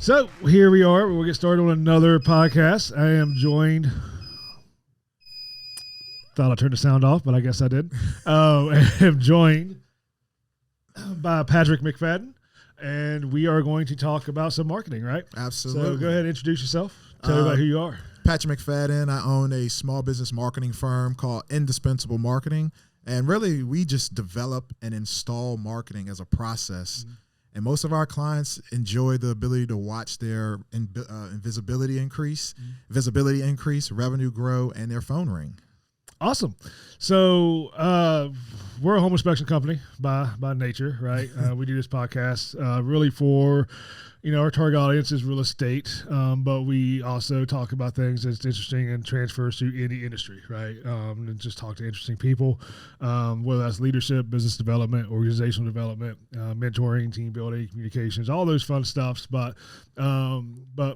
So here we are. We'll get started on another podcast. I am joined. Thought I turned the sound off, but I guess I did. I am joined by Patrick McFadden, and we are going to talk about some marketing, right? Absolutely. So go ahead and introduce yourself. Tell everybody who you are. Patrick McFadden. I own a small business marketing firm called Indispensable Marketing. And really, we just develop and install marketing as a process. Mm-hmm. And most of our clients enjoy the ability to watch their visibility increase, revenue grow, and their phone ring. Awesome. So we're a home inspection company by nature, right? We do this podcast really for, our target audience is real estate, but we also talk about things that's interesting and transfers to any industry, right? And just talk to interesting people, whether that's leadership, business development, organizational development, mentoring, team building, communications, all those fun stuffs. But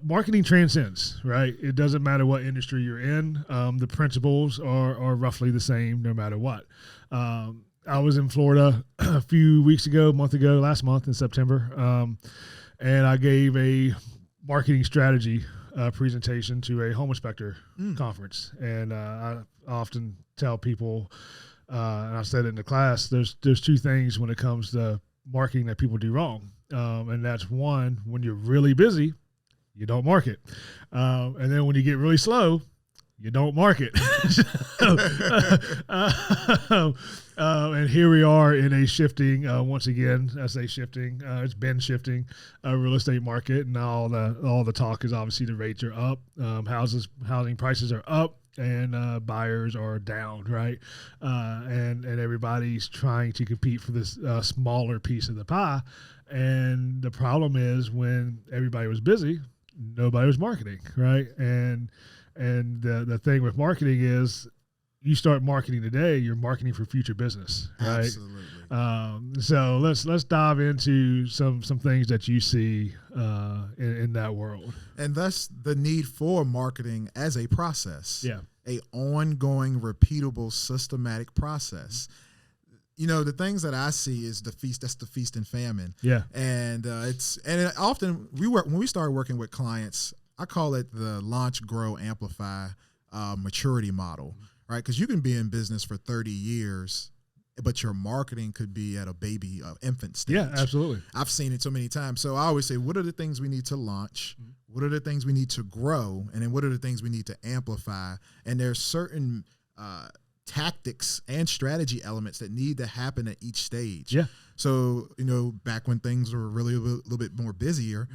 marketing transcends, right? It doesn't matter what industry you're in. The principles are roughly the same no matter what. I was in Florida a few weeks ago, last month in September, and I gave a marketing strategy presentation to a home inspector conference. And I often tell people, and I said it in the class, there's two things when it comes to marketing that people do wrong. And that's one, when you're really busy, you don't market. And then when you get really slow, you don't market. And here we are in a shifting, once again, I say shifting, it's been shifting real estate market. And all the talk is obviously the rates are up, housing prices are up, and buyers are down, right? And everybody's trying to compete for this smaller piece of the pie. And the problem is when everybody was busy, nobody was marketing, right? And the thing with marketing is you start marketing today, you're marketing for future business, right? Absolutely. So let's dive into some things that you see in that world. And thus the need for marketing as a process. Yeah. A ongoing, repeatable, systematic process. The things that I see is that's the feast and famine. Yeah. And often when we start working with clients, I call it the launch, grow, amplify maturity model, right? Because you can be in business for 30 years, but your marketing could be at a baby, infant stage. Yeah, absolutely. I've seen it so many times. So I always say, what are the things we need to launch? What are the things we need to grow? And then what are the things we need to amplify? And there's certain tactics and strategy elements that need to happen at each stage. Yeah. So, back when things were really a little bit more busier,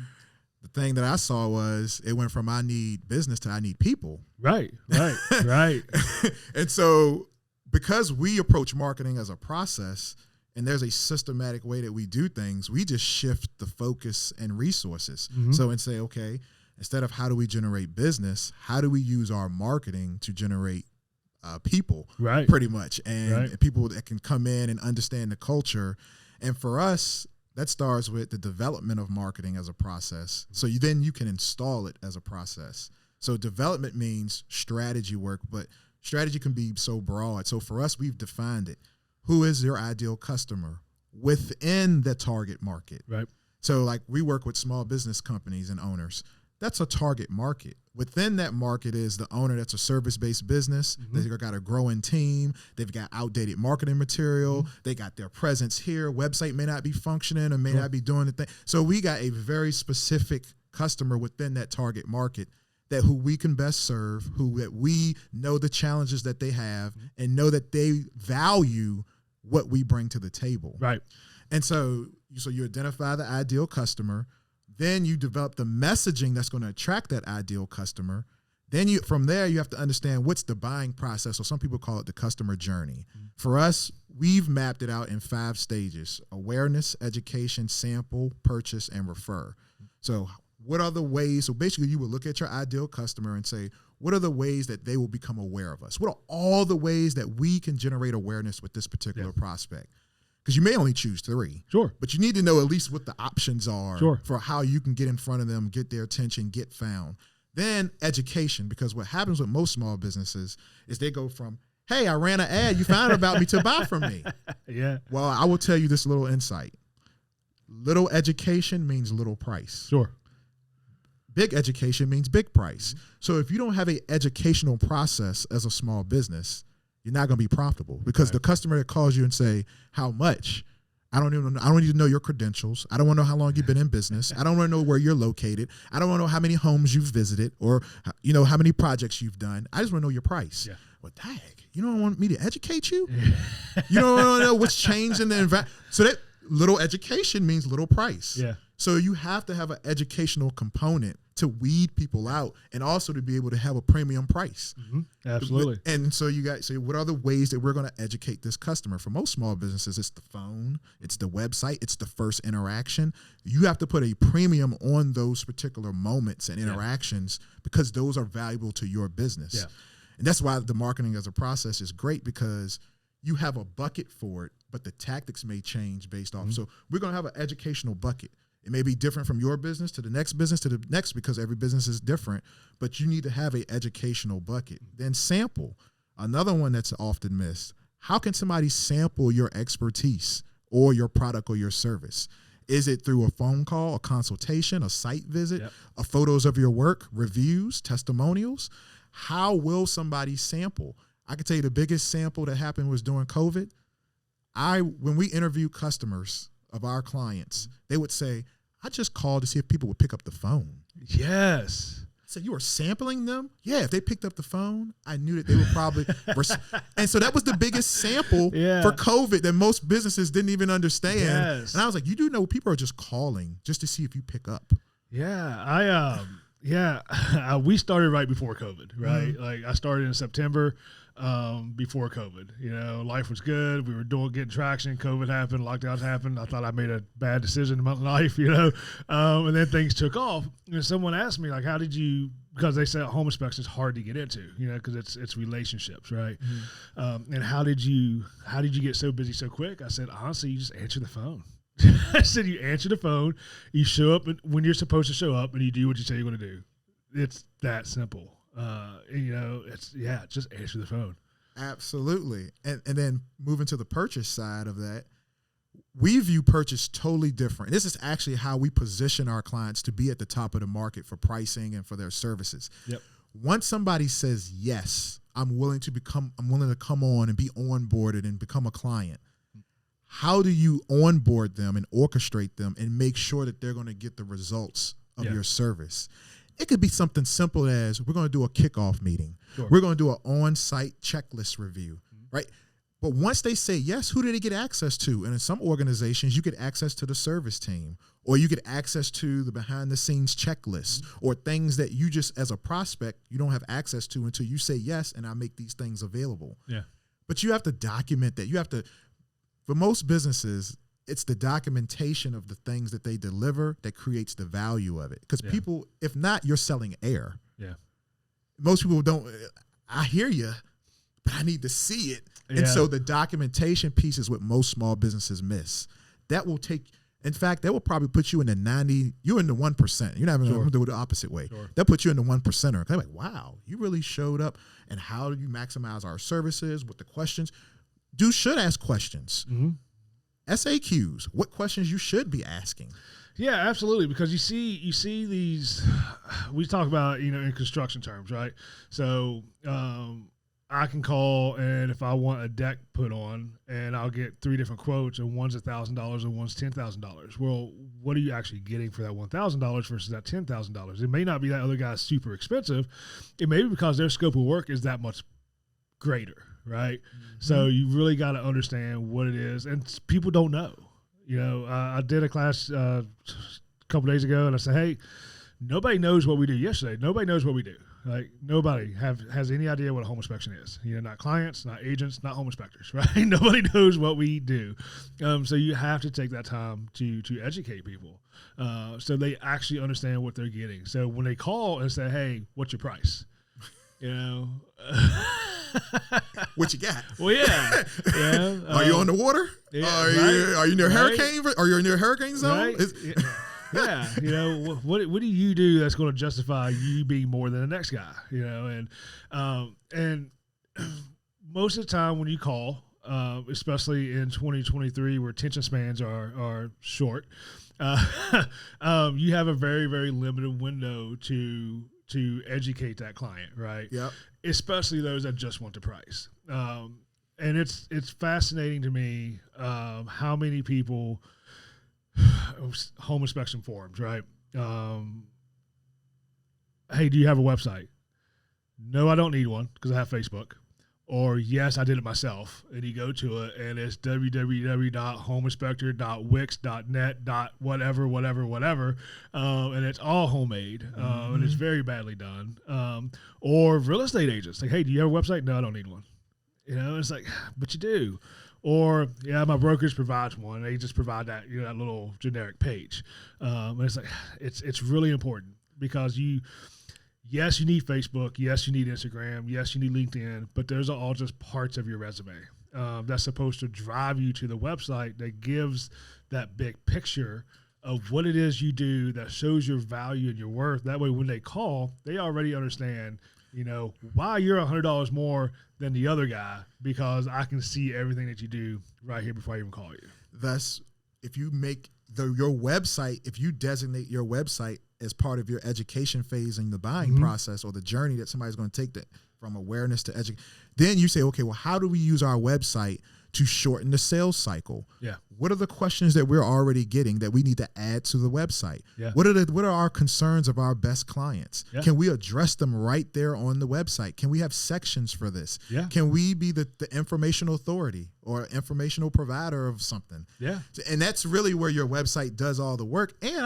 the thing that I saw was it went from I need business to I need people. Right. And so because we approach marketing as a process and there's a systematic way that we do things, we just shift the focus and resources. Mm-hmm. So and say, okay, instead of how do we generate business, how do we use our marketing to generate people, right? Pretty much. And people that can come in and understand the culture. And for us, that starts with the development of marketing as a process. So then you can install it as a process. So development means strategy work, but strategy can be so broad. So for us, we've defined it. Who is your ideal customer within the target market? Right. So like we work with small business companies and owners. That's a target market. Within that market is the owner that's a service-based business. Mm-hmm. They've got a growing team. They've got outdated marketing material. Mm-hmm. They got their presence here. Website may not be functioning or may not be doing the thing. So we got a very specific customer within that target market that who we can best serve, that we know the challenges that they have and know that they value what we bring to the table. Right. And so you identify the ideal customer. Then you develop the messaging that's going to attract that ideal customer. Then from there, you have to understand what's the buying process, or some people call it the customer journey. Mm-hmm. For us, we've mapped it out in 5 stages: awareness, education, sample, purchase, and refer. Mm-hmm. So what are the ways? So basically, you would look at your ideal customer and say, what are the ways that they will become aware of us? What are all the ways that we can generate awareness with this particular prospect? Because you may only choose 3. Sure. But you need to know at least what the options are sure. for how you can get in front of them, get their attention, get found. Then education, because what happens with most small businesses is they go from, hey, I ran an ad, you found about me to buy from me. Yeah. Well, I will tell you this little insight. Little education means little price. Sure. big education means big price. So if you don't have an educational process as a small business, you're not going to be profitable, because the customer that calls you and say, how much? I don't need to know your credentials. I don't want to know how long you've been in business. I don't want to know where you're located. I don't want to know how many homes you've visited, or how many projects you've done. I just want to know your price. Yeah. Well, dang, you don't want me to educate you? You don't want to know what's changed in the environment. So that little education means little price. Yeah. So you have to have an educational component to weed people out, and also to be able to have a premium price. Absolutely. And so what are the ways that we're going to educate this customer? For most small businesses, it's the phone, it's the website, it's the first interaction. You have to put a premium on those particular moments and interactions, because those are valuable to your business. Yeah. And that's why the marketing as a process is great, because you have a bucket for it, but the tactics may change based off. So we're going to have an educational bucket. It may be different from your business to the next business to the next, because every business is different, but you need to have an educational bucket. Then sample, another one that's often missed. How can somebody sample your expertise or your product or your service? Is it through a phone call, a consultation, a site visit, a photos of your work, reviews, testimonials? How will somebody sample? I can tell you the biggest sample that happened was during COVID. When we interview customers of our clients, they would say, I just called to see if people would pick up the phone. Yes. I said, you were sampling them? Yeah, if they picked up the phone, I knew that they would probably. And so that was the biggest sample for COVID that most businesses didn't even understand. Yes. And I was like, you do know people are just calling just to see if you pick up. Yeah, we started right before COVID, right? Like I started in September before COVID. Life was good. We were getting traction. COVID happened. Lockdowns happened. I thought I made a bad decision in my life, and then things took off. And someone asked me, like, how did you, because they said home inspection is hard to get into, because it's relationships, right? And how did you get so busy so quick? I said, honestly, you just answer the phone. I said, you answer the phone, you show up when you're supposed to show up, and you do what you say you're going to do. It's that simple. Just answer the phone. Absolutely. And then moving to the purchase side of that, we view purchase totally different. This is actually how we position our clients to be at the top of the market for pricing and for their services. Yep. Once somebody says, yes, I'm willing to come on and be onboarded and become a client, how do you onboard them and orchestrate them and make sure that they're going to get the results of your service? It could be something simple as, we're going to do a kickoff meeting. Sure. We're going to do an on-site checklist review, right? But once they say yes, who do they get access to? And in some organizations, you get access to the service team, or you get access to the behind-the-scenes checklist, or things that you just, as a prospect, you don't have access to until you say yes, and I make these things available. Yeah. But you have to document that. For most businesses, it's the documentation of the things that they deliver that creates the value of it. Because people, if not, you're selling air. Yeah. Most people don't, I hear you, but I need to see it. Yeah. And so the documentation piece is what most small businesses miss. That will probably put you in the you're in the 1%. You're not even going to do it the opposite way. Sure. That puts you in the 1%er. They're like, wow, you really showed up. And how do you maximize our services with the questions? Should ask questions. SAQs, what questions you should be asking. Yeah, absolutely. Because you see these, we talk about, in construction terms, right? So I can call, and if I want a deck put on, and I'll get 3 different quotes, and one's $1,000 and one's $10,000. Well, what are you actually getting for that $1,000 versus that $10,000? It may not be that other guy's super expensive. It may be because their scope of work is that much greater. Right. So you really got to understand what it is. And people don't know. I did a class a couple days ago, and I said, hey, nobody knows what we do yesterday. Nobody knows what we do. Like, nobody has any idea what a home inspection is. Not clients, not agents, not home inspectors, right? Nobody knows what we do. So you have to take that time to educate people so they actually understand what they're getting. So when they call and say, hey, what's your price? What you got? Well, yeah. Are you on the water? Yeah, are you near hurricane? Are you near hurricane zone? Right. What do you do that's going to justify you being more than the next guy? And most of the time when you call, especially in 2023 where attention spans are short, you have a very, very limited window to educate that client, right? Yep. Especially those that just want the price. And it's fascinating to me how many people home inspection forums, right? Hey, do you have a website? No, I don't need one because I have Facebook. Or yes, I did it myself. And you go to it and it's www.homeinspector.wix.net.whatever. And it's all homemade. And it's very badly done. Or real estate agents like, hey, do you have a website? No, I don't need one. It's like, but you do. Or yeah, my brokerage provides one. They just provide that, that little generic page. And it's like, it's really important because yes, you need Facebook. Yes, you need Instagram. Yes, you need LinkedIn. But those are all just parts of your resume that's supposed to drive you to the website that gives that big picture of what it is you do that shows your value and your worth. That way, when they call, they already understand, why you're $100 more than the other guy because I can see everything that you do right here before I even call you. Thus, if you make your website, if you designate your website as part of your education phase in the buying process or the journey that somebody's going to take that from awareness to education, then you say, okay, well, how do we use our website to shorten the sales cycle? Yeah. What are the questions that we're already getting that we need to add to the website? Yeah. What are our concerns of our best clients? Yeah. Can we address them right there on the website? Can we have sections for this? Yeah. Can we be the informational authority or informational provider of something? Yeah. And that's really where your website does all the work. And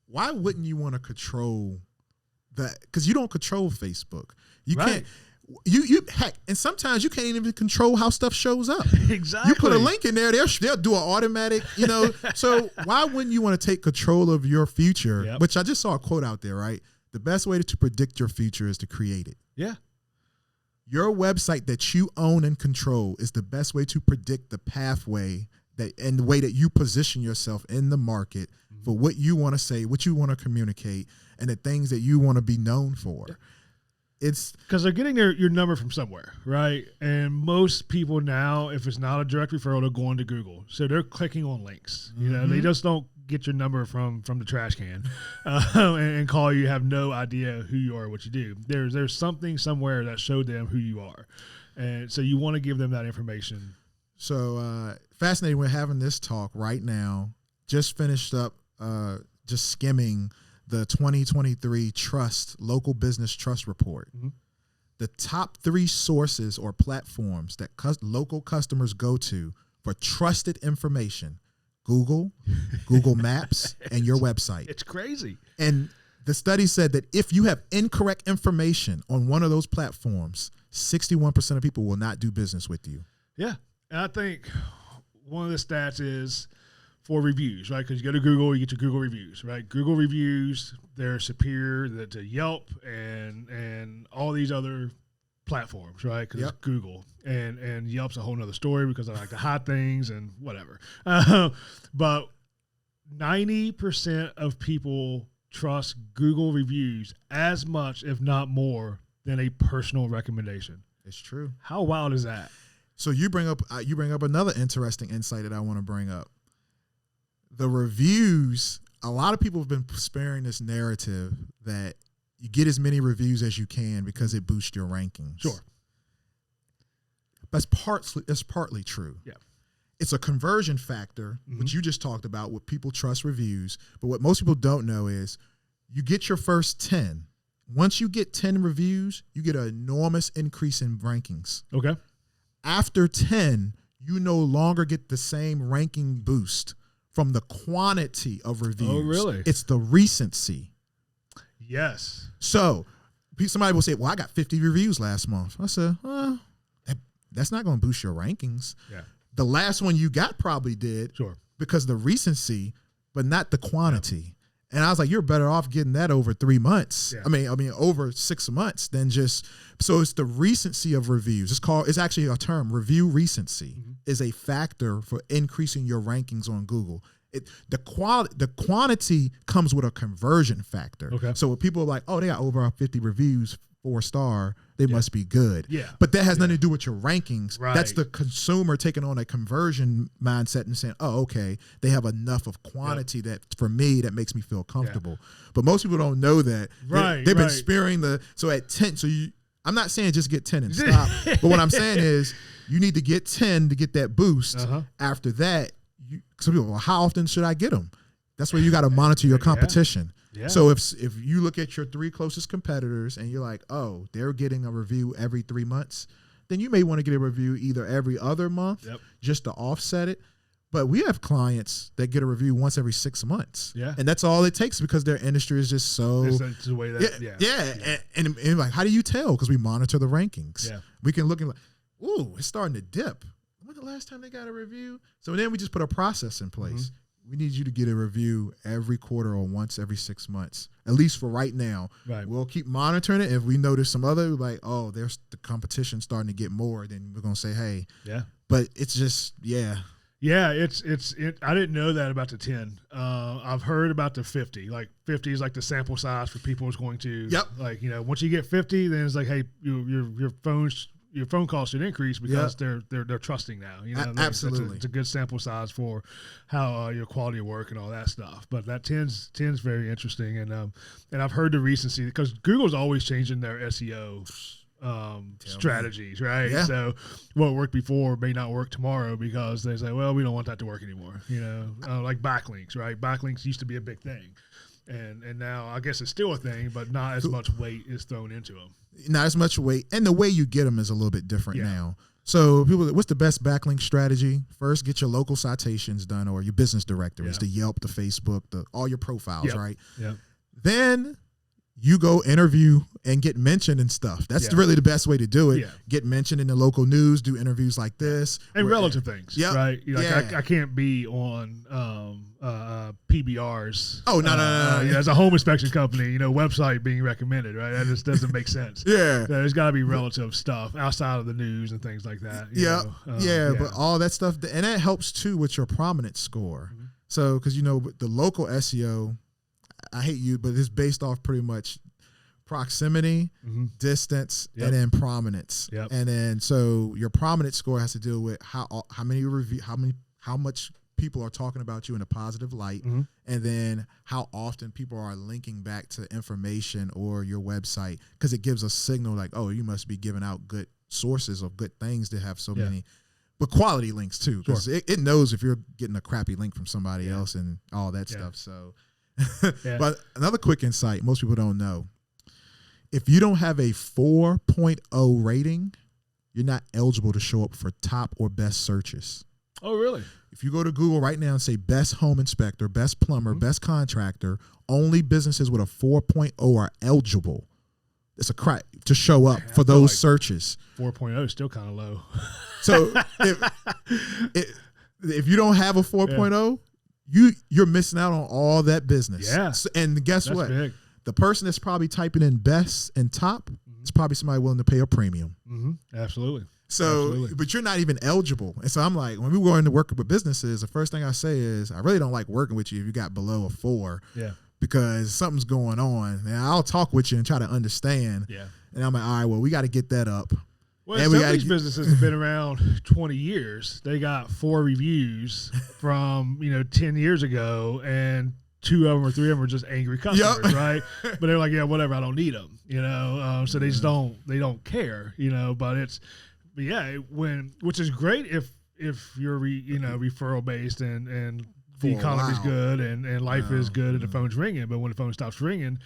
why wouldn't you want to control that? Because you don't control Facebook. You right. can't. Heck, and sometimes you can't even control how stuff shows up. Exactly. You put a link in there, they'll do an automatic, So why wouldn't you want to take control of your future? Yep. Which I just saw a quote out there, right? The best way to predict your future is to create it. Yeah. Your website that you own and control is the best way to predict the pathway and the way that you position yourself in the market for what you want to say, what you want to communicate, and the things that you want to be known for. Yeah. It's because they're getting your number from somewhere, right? And most people now, if it's not a direct referral, they're going to Google. So they're clicking on links. They just don't get your number from the trash can and call you, have no idea who you are or what you do. There's something somewhere that showed them who you are. And so you want to give them that information. So fascinating. We're having this talk right now. Just finished up just skimming the 2023 local business trust report. The top 3 sources or platforms that local customers go to for trusted information: Google, Google Maps, and your website. It's crazy. And the study said that if you have incorrect information on one of those platforms, 61% of people will not do business with you. Yeah. And I think one of the stats is for reviews, right? Because you go to Google, you get your Google reviews, right? Google reviews, they're superior to Yelp and all these other platforms, right? Because it's Google. And Yelp's a whole nother story because I like to hide things and whatever. But 90% of people trust Google reviews as much, if not more, than a personal recommendation. It's true. How wild is that? So you bring up another interesting insight that I want to bring up. The reviews, a lot of people have been sparing this narrative that you get as many reviews as you can because it boosts your rankings. Sure. That's partly true. Yeah. It's a conversion factor, which you just talked about, what people trust reviews. But what most people don't know is you get your first 10. Once you get 10 reviews, you get an enormous increase in rankings. Okay. After 10, you no longer get the same ranking boost from the quantity of reviews. Oh, really? It's the recency. Yes. So somebody will say, well, I got 50 reviews last month. I said, that's not going to boost your rankings. Yeah. The last one you got probably did. Sure. Because of the recency, but not the quantity. Yeah. And I was like, you're better off getting that over 3 months. Yeah. I mean, over 6 months than just. So it's the recency of reviews. It's actually a term. Review recency is a factor for increasing your rankings on Google. The quantity comes with a conversion factor. Okay. So when people are like, oh, they got over 50 reviews, 4-star, they must be good. Yeah. But that has nothing to do with your rankings. Right. That's the consumer taking on a conversion mindset and saying, oh, okay, they have enough of quantity that for me, that makes me feel comfortable. But most people don't know that. They've been spearing so at 10, I'm not saying just get 10 and stop, but what I'm saying is you need to get 10 to get that boost. After that, some people, well, how often should I get them? That's where you got to monitor your competition. Yeah. So if you look at your 3 closest competitors and you're like, oh, they're getting a review every 3 months, then you may want to get a review either every other month just to offset it. But we have clients that get a review once every 6 months. Yeah. And that's all it takes because their industry is just so. It's the way that, And like, how do you tell? Because we monitor the rankings. Yeah. We can look and like, ooh, it's starting to dip. When's the last time they got a review? So then we just put a process in place. We need you to get a review every quarter or once every 6 months, at least for right now. Right. We'll keep monitoring it. If we notice some other, like, oh, there's the competition starting to get more, then we're going to say, hey. Yeah. But it's just, Yeah, I didn't know that about the 10. I've heard about the 50. Like 50 is like the sample size for people who's going to. Yep. Like, once you get 50, then it's like, hey, your phone calls should increase because they're trusting now. Absolutely, it's a good sample size for how your quality of work and all that stuff. But that 10's very interesting, and I've heard the recency because Google's always changing their SEO strategies, right? Yeah. So what worked before may not work tomorrow because they say, well, we don't want that to work anymore. Like backlinks, right? Backlinks used to be a big thing. And now I guess it's still a thing, but not as much weight is thrown into them. Not as much weight. And the way you get them is a little bit different now. So what's the best backlink strategy? First, get your local citations done or your business directories, the Yelp, the Facebook, all your profiles, right? Yeah. Then you go interview and get mentioned and stuff. That's really the best way to do it. Yeah. Get mentioned in the local news, do interviews like this. And relative things, right? I can't be on PBRs. Oh, no. As a home inspection company, website being recommended, right? That just doesn't make sense. There's got to be relative stuff outside of the news and things like that. But all that stuff, and that helps too with your prominence score. So, because, the local SEO, I hate you, but it's based off pretty much proximity, distance, and then prominence. And then so your prominence score has to deal with how much people are talking about you in a positive light, and then how often people are linking back to information or your website, because it gives a signal like, oh, you must be giving out good sources of good things to have so many. But quality links too, because it knows if you're getting a crappy link from somebody else and all that stuff. So. But another quick insight most people don't know, if you don't have a 4.0 rating, you're not eligible to show up for top or best searches. Oh, really? If you go to Google right now and say best home inspector, best plumber, best contractor, only businesses with a 4.0 are eligible. It's a crack to show up for those searches. 4.0 is still kind of low. So if you don't have a 4.0, you're missing out on all that business. Yeah. So, and guess what? Big. The person that's probably typing in best and top is probably somebody willing to pay a premium. Absolutely. So, but you're not even eligible. And so I'm like, when we go into working with businesses, the first thing I say is, I really don't like working with you if you got below a 4. Yeah. Because something's going on. And I'll talk with you and try to understand. Yeah. And I'm like, all right, well, we got to get that up. Well, some of these businesses have been around 20 years. They got 4 reviews from 10 years ago, and 2 of them or 3 of them are just angry customers, right? But they're like, yeah, whatever, I don't need them, So they just don't care, which is great if you're referral based and the economy's good and life is good and the phone's ringing, but when the phone stops ringing.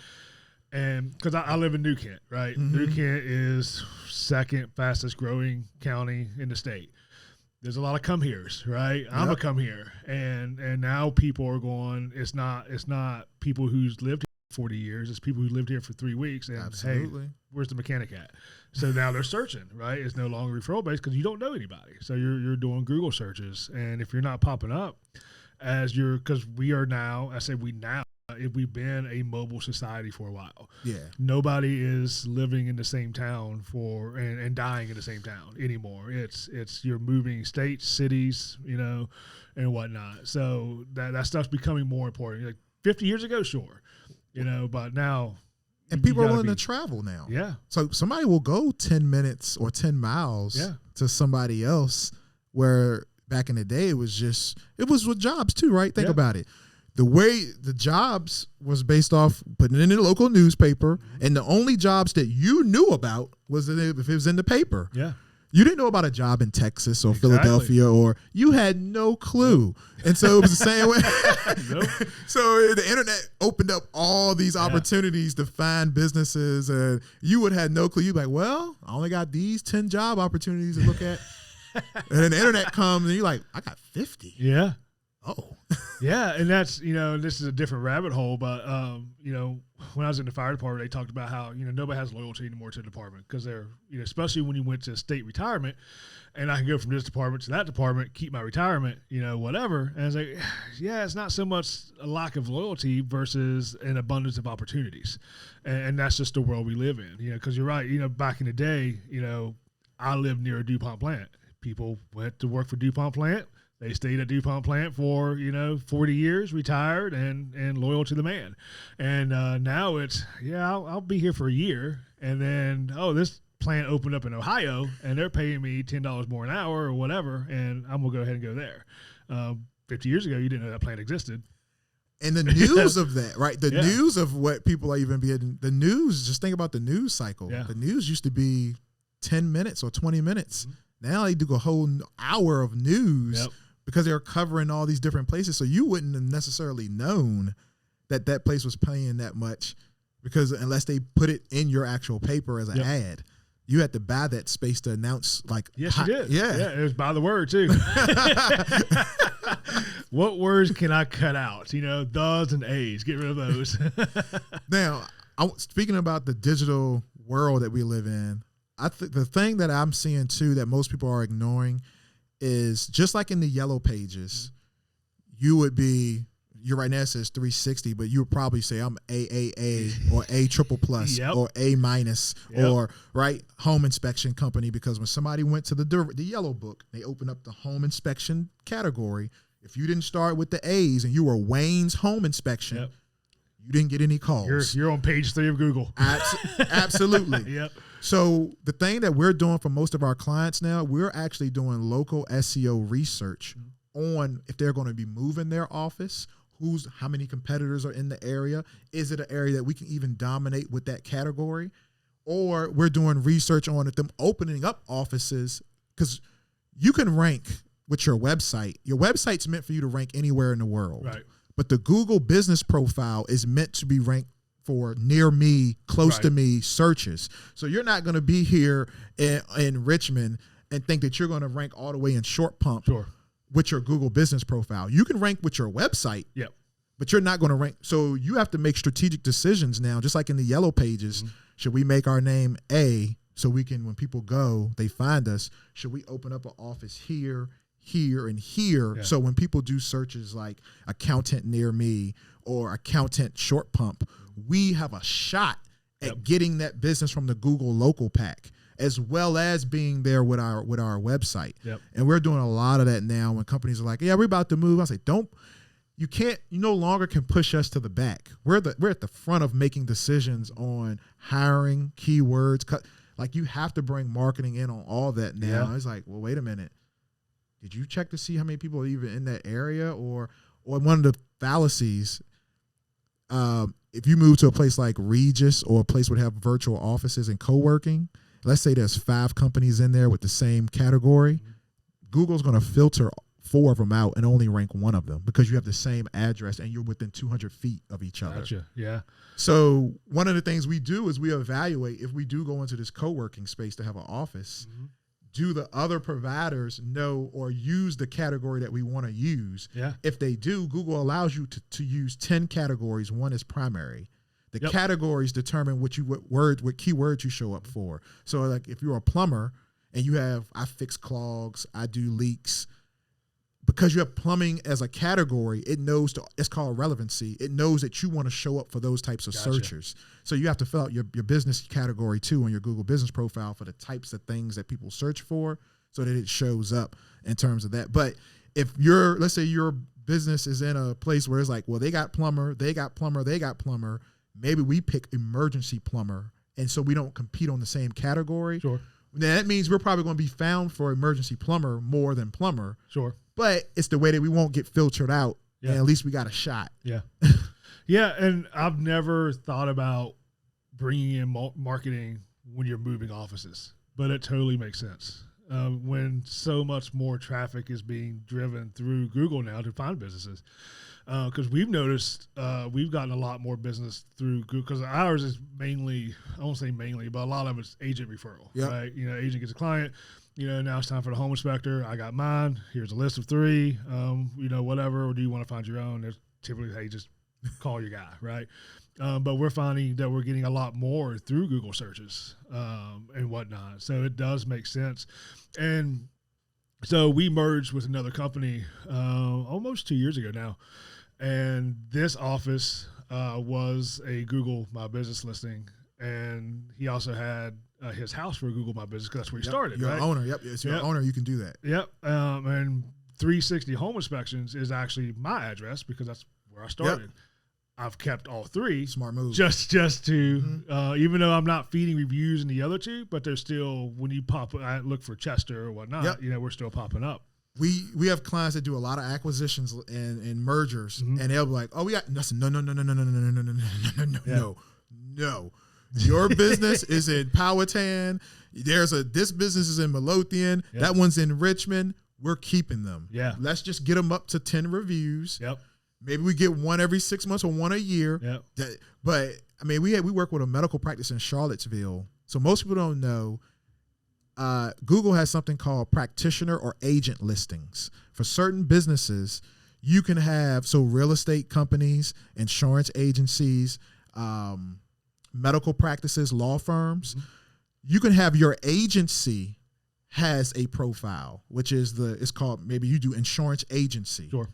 And because I live in New Kent, right? New Kent is second fastest growing county in the state. There's a lot of come heres, right? I'm a come here, and now people are going. It's not people who's lived here for 40 years. It's people who lived here for 3 weeks. And hey, where's the mechanic at? So now they're searching, right? It's no longer referral based because you don't know anybody. So you're doing Google searches, and if you're not popping up because we are now. I say we now. We've been a mobile society for a while. Yeah. Nobody is living in the same town and dying in the same town anymore. It's you're moving states, cities, and whatnot. So that stuff's becoming more important. Like 50 years ago, sure. But now And people are willing to travel now. Yeah. So somebody will go 10 minutes or 10 miles to somebody else, where back in the day it was with jobs too, right? Think about it. The way the jobs was based off putting it in the local newspaper, and the only jobs that you knew about was if it was in the paper. Yeah. You didn't know about a job in Texas or Philadelphia, or you had no clue. And so it was the same way. So the internet opened up all these opportunities to find businesses, and you would have had no clue. You'd be like, well, I only got these 10 job opportunities to look at. And then the internet comes and you're like, I got 50. Yeah. Oh. Yeah. And that's, this is a different rabbit hole, but, when I was in the fire department, they talked about how, nobody has loyalty anymore to the department because they're, especially when you went to state retirement, and I can go from this department to that department, keep my retirement, whatever. And I was like, yeah, it's not so much a lack of loyalty versus an abundance of opportunities. And that's just the world we live in, because you're right. Back in the day, I lived near a DuPont plant. People went to work for DuPont plant. They stayed at DuPont plant for, 40 years, retired, and loyal to the man. And now it's, I'll be here for a year. And then, this plant opened up in Ohio, and they're paying me $10 more an hour or whatever, and I'm going to go ahead and go there. 50 years ago, you didn't know that plant existed. And the news of that, right? The news of what people are even being, the news, just think about the news cycle. Yeah. The news used to be 10 minutes or 20 minutes. Mm-hmm. Now they do a whole hour of news. Yep. Because they're covering all these different places. So you wouldn't have necessarily known that place was paying that much, because unless they put it in your actual paper as an ad, you had to buy that space to announce Yes, you did. Yeah. It was by the word too. What words can I cut out? Thes and A's, get rid of those. Now, speaking about the digital world that we live in, I think the thing that I'm seeing too that most people are ignoring is just like in the yellow pages, you're right now it says 360, but you would probably say I'm AAA or A triple plus or A minus or home inspection company, because when somebody went to the yellow book, they opened up the home inspection category. If you didn't start with the A's and you were Wayne's Home Inspection, you didn't get any calls. You're on page 3 of Google. Absolutely. Yep. So the thing that we're doing for most of our clients now, we're actually doing local SEO research on if they're going to be moving their office, how many competitors are in the area, is it an area that we can even dominate with that category, or we're doing research on them opening up offices, because you can rank with your website. Your website's meant for you to rank anywhere in the world, right? But the Google business profile is meant to be ranked for near me, close to me searches. So you're not going to be here in Richmond and think that you're going to rank all the way in Short Pump with your Google business profile. You can rank with your website, but you're not going to rank. So you have to make strategic decisions now, just like in the yellow pages. Mm-hmm. Should we make our name A so we can, when people go, they find us? Should we open up an office here, and here? Yeah. So when people do searches like accountant near me or accountant Short Pump, we have a shot at getting that business from the Google local pack, as well as being there with our website. Yep. And we're doing a lot of that now when companies are like, we're about to move. I say, you no longer can push us to the back. We're at the front of making decisions on hiring, keywords. Like, you have to bring marketing in on all that now. Yeah. It's like, well, wait a minute. Did you check to see how many people are even in that area? Or one of the fallacies, if you move to a place like Regis or a place where they have virtual offices and co-working, let's say there's 5 companies in there with the same category, Google's going to filter 4 of them out and only rank 1 of them because you have the same address and you're within 200 feet of each other. Gotcha. Yeah. So one of the things we do is we evaluate if we do go into this co-working space to have an office, do the other providers know or use the category that we want to use? Yeah. If they do, Google allows you to use 10 categories. 1 is primary. The categories determine what keywords you show up for. So like if you're a plumber and you have, I fix clogs, I do leaks, because you have plumbing as a category, it knows it's called relevancy. It knows that you want to show up for those types of searchers. So you have to fill out your business category too on your Google business profile for the types of things that people search for, so that it shows up in terms of that. But if let's say your business is in a place where it's like, well, they got plumber, maybe we pick emergency plumber, and so we don't compete on the same category. Sure. Now that means we're probably going to be found for emergency plumber more than plumber. Sure. But it's the way that we won't get filtered out. Yeah. And at least we got a shot. Yeah. Yeah. And I've never thought about bringing in marketing when you're moving offices, but it totally makes sense. When so much more traffic is being driven through Google now to find businesses. Because we've noticed we've gotten a lot more business through Google, because ours is mainly, I won't say mainly, but a lot of it's agent referral, right? You know, agent gets a client, you know, now it's time for the home inspector. I got mine. Here's a list of 3, you know, whatever. Or do you want to find your own? There's typically, hey, just call your guy, right? But we're finding that we're getting a lot more through Google searches and whatnot. So it does make sense. And so we merged with another company almost 2 years ago now. And this office was a Google My Business listing. And he also had his house for Google My Business, because that's where he started. You're right? an owner. Yep. It's your owner. You can do that. Yep. And 360 Home Inspections is actually my address, because that's where I started. Yep. I've kept all 3. Smart move. Just to, even though I'm not feeding reviews in the other 2, but they're still, when you I look for Chester or whatnot, you know, we're still popping up. We have clients that do a lot of acquisitions and mergers, and they'll be like, "Oh, we got nothing. No. Your business is in Powhatan. This business is in Midlothian. Yep. That one's in Richmond. We're keeping them. Yeah. Let's just get them up to 10 reviews. Yep. Maybe we get one every 6 months or one a year. Yep. But I mean, we work with a medical practice in Charlottesville, so most people don't know. Google has something called practitioner or agent listings. For certain businesses, you can have, so real estate companies, insurance agencies, medical practices, law firms, you can have your agency has a profile, which is it's called, maybe you do insurance agency. Sure.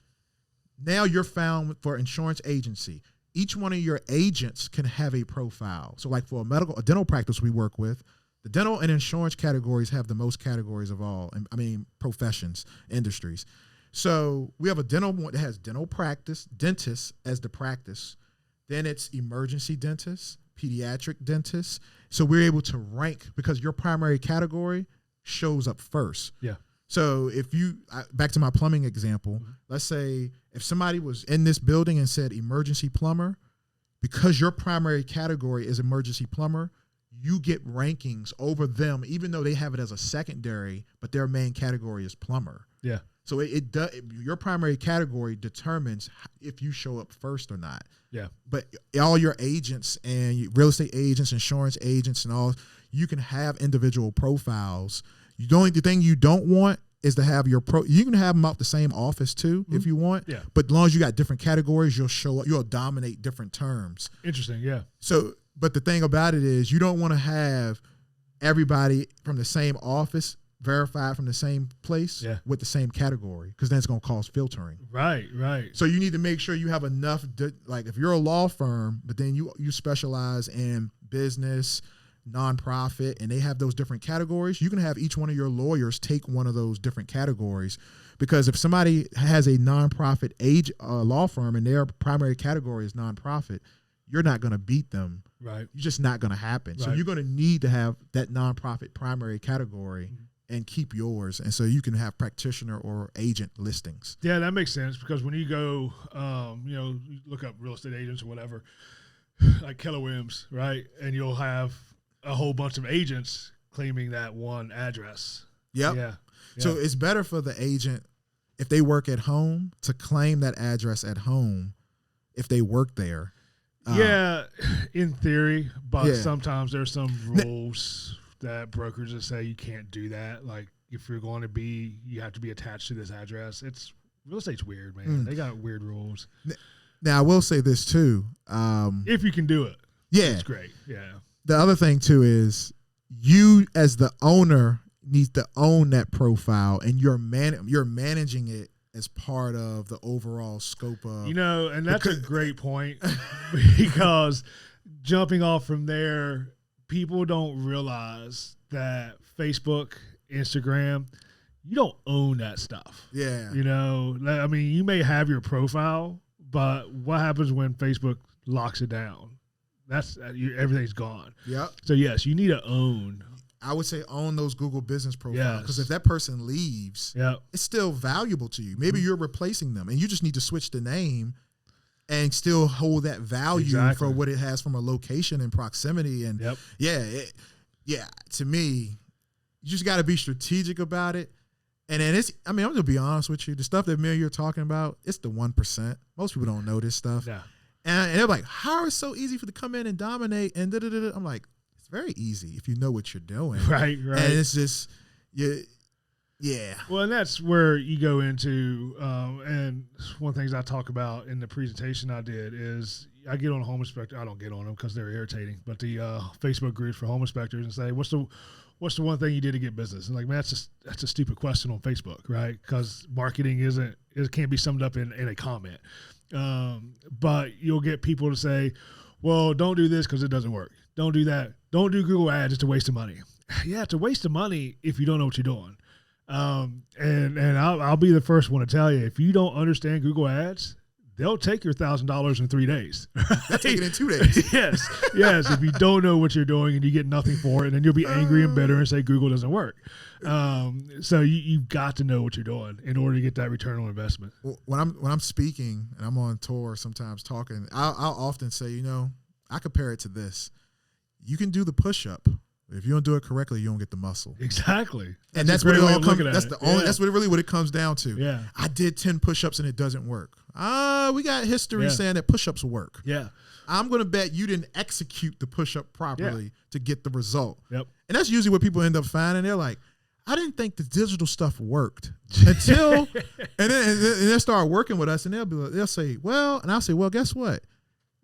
Now you're found for insurance agency. Each one of your agents can have a profile. So like for a dental practice we work with, the dental and insurance categories have the most categories of all, professions, industries. So we have a dental one that has dental practice, dentists as the practice. Then it's emergency dentists, pediatric dentists. So we're able to rank because your primary category shows up first. Yeah. So if back to my plumbing example, let's say if somebody was in this building and said emergency plumber, because your primary category is emergency plumber, you get rankings over them, even though they have it as a secondary, but their main category is plumber. Yeah. So your primary category determines if you show up first or not. Yeah. But all your agents and real estate agents, insurance agents, and all, you can have individual profiles. The thing you don't want is to have you can have them out the same office too, if you want. Yeah. But as long as you got different categories, you'll dominate different terms. Interesting. Yeah. So, but the thing about it is you don't want to have everybody from the same office verified from the same place with the same category, because then it's going to cause filtering. Right, right. So you need to make sure you have enough, like if you're a law firm, but then you specialize in business, nonprofit, and they have those different categories, you can have each one of your lawyers take one of those different categories. Because if somebody has a nonprofit law firm and their primary category is nonprofit, you're not going to beat them. Right. You're just not going to happen. Right. So you're going to need to have that nonprofit primary category and keep yours. And so you can have practitioner or agent listings. Yeah, that makes sense, because when you go, you look up real estate agents or whatever, like Keller Williams, right? And you'll have a whole bunch of agents claiming that one address. Yep. Yeah. So it's better for the agent, if they work at home, to claim that address at home if they work there. In theory, but sometimes there's some rules that brokers just say you can't do that. Like if you're going to you have to be attached to this address. Real estate's weird, man. They got weird rules. Now I will say this too. If you can do it, it's great. Yeah. The other thing too is you as the owner need to own that profile, and you're managing it as part of the overall scope of, and that's a great point, because jumping off from there, people don't realize that Facebook, Instagram, you don't own that stuff. Yeah. You may have your profile, but what happens when Facebook locks it down? that's everything's gone. Yep. So yes, you need to own. I would say own those Google business profiles, because Yes. if that person leaves, Yep. it's still valuable to you. Maybe you're replacing them, and you just need to switch the name and still hold that value Exactly. for what it has from a location and proximity. And Yep. to me, you just got to be strategic about it. And then I'm going to be honest with you. The stuff that me and you're talking about, it's the 1%. Most people don't know this stuff. Yeah. And they're like, how is it so easy for to come in and dominate? And da-da-da-da. I'm like, it's very easy if you know what you're doing. Right. And it's just, yeah. Well, and that's where you go into, and one of the things I talk about in the presentation I did is I get on a home inspector. I don't get on them because they're irritating, but the Facebook groups for home inspectors and say, what's the one thing you did to get business? And like, man, that's a stupid question on Facebook, right? Because marketing it can't be summed up in a comment. But you'll get people to say, well, don't do this because it doesn't work. Don't do that. Don't do Google ads. It's a waste of money. Yeah, it's a waste of money if you don't know what you're doing. And I'll be the first one to tell you, if you don't understand Google ads, they'll take your $1,000 in 3 days. They'll take it in 2 days. Yes. If you don't know what you're doing and you get nothing for it, and then you'll be angry and bitter and say Google doesn't work. So you've got to know what you're doing in order to get that return on investment. When I'm speaking and I'm on tour, sometimes talking, I'll often say, I compare it to this. You can do the push-up. If you don't do it correctly, you don't get the muscle. Exactly. And that's what it all comes. That's really what it comes down to. Yeah. I did 10 push-ups and it doesn't work. We got history saying that push-ups work. Yeah. I'm going to bet you didn't execute the push-up properly to get the result. Yep. And that's usually what people end up finding. They're like, I didn't think the digital stuff worked until, and then they'll start working with us, and they'll say, well, and I'll say, well, guess what?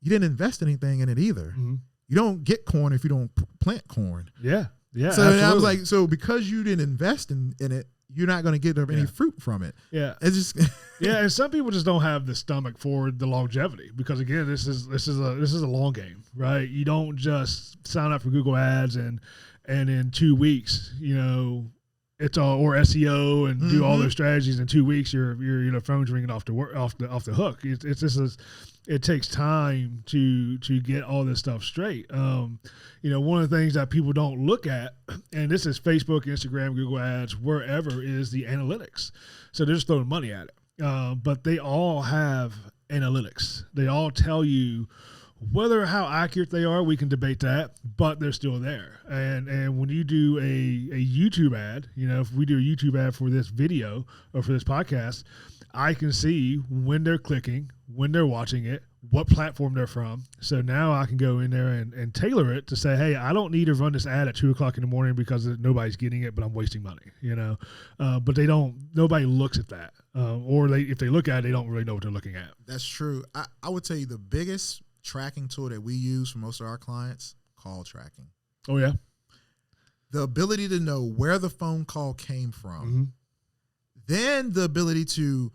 You didn't invest anything in it either. Mm-hmm. You don't get corn if you don't plant corn. Yeah. Yeah. So absolutely. I was like, so because you didn't invest in it, you're not going to get any fruit from it. Yeah. It's just and some people just don't have the stomach for the longevity, because again, this is a long game, right? You don't just sign up for Google ads and in 2 weeks, it's all, or SEO and do all those strategies in 2 weeks, your phone's ringing off the hook. It takes time to get all this stuff straight. One of the things that people don't look at, and this is Facebook, Instagram, Google ads, wherever, is the analytics. So they're just throwing money at it. But they all have analytics. They all tell you how accurate they are. We can debate that, but they're still there. And when you do a YouTube ad, if we do a YouTube ad for this video or for this podcast, I can see when they're clicking, when they're watching it, what platform they're from. So now I can go in there and tailor it to say, hey, I don't need to run this ad at 2:00 in the morning because nobody's getting it, but I'm wasting money, but nobody looks at that. Or if they look at it, they don't really know what they're looking at. That's true. I would tell you the biggest tracking tool that we use for most of our clients, call tracking. Oh, yeah. The ability to know where the phone call came from. Then the ability to,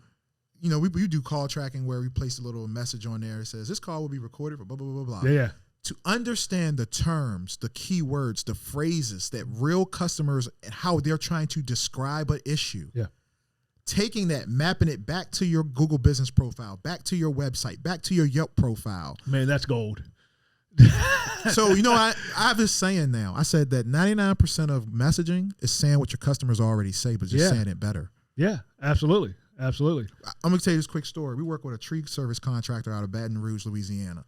we do call tracking where we place a little message on there that says this call will be recorded for blah, blah, blah, blah. Yeah. To understand the terms, the keywords, the phrases that real customers, and how they're trying to describe an issue. Yeah. Taking that, mapping it back to your Google business profile, back to your website, back to your Yelp profile. Man, that's gold. So, I have this saying now. I said that 99% of messaging is saying what your customers already say, but just saying it better. Yeah, absolutely. Absolutely. I'm going to tell you this quick story. We work with a tree service contractor out of Baton Rouge, Louisiana.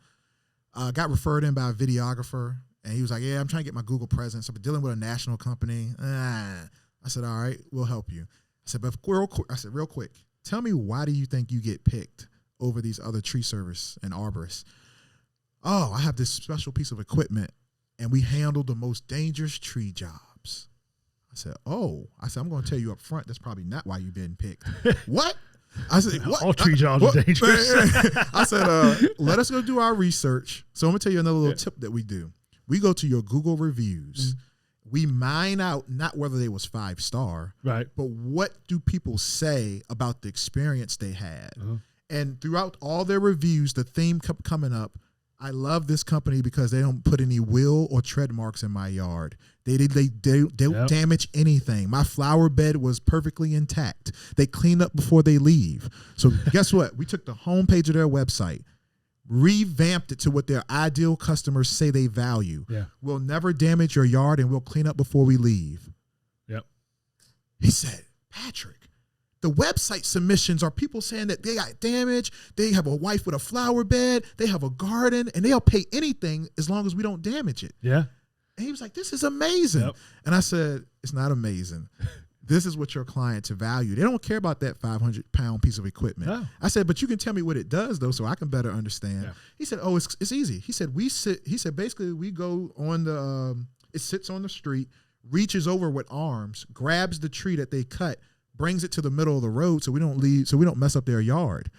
Got referred in by a videographer, and he was like, yeah, I'm trying to get my Google presence. I've been dealing with a national company. I said, all right, we'll help you. I said, but real quick, tell me, why do you think you get picked over these other tree service and arborists? Oh, I have this special piece of equipment, and we handle the most dangerous tree jobs. I said, I'm going to tell you up front, that's probably not why you've been picked. What? I said, what? All tree jobs are dangerous. I said, let us go do our research. So I'm going to tell you another little tip that we do. We go to your Google reviews. We mine out not whether they was 5-star, right, but what do people say about the experience they had. And throughout all their reviews, the theme kept coming up. I love this company because they don't put any wheel or tread marks in my yard. They don't damage anything. My flower bed was perfectly intact. They clean up before they leave. So guess what? We took the homepage of their website, revamped it to what their ideal customers say they value. Yeah. We'll never damage your yard and we'll clean up before we leave. Yep. He said, Patrick, the website submissions are people saying that they got damaged. They have a wife with a flower bed. They have a garden, and they'll pay anything as long as we don't damage it. Yeah. And he was like, this is amazing. Yep. And I said, it's not amazing. This is what your clients value. They don't care about that 500-pound piece of equipment. No. I said, but you can tell me what it does, though, so I can better understand. Yeah. He said, oh, it's easy. He said, basically, we go on the, it sits on the street, reaches over with arms, grabs the tree that they cut, brings it to the middle of the road so we don't mess up their yard.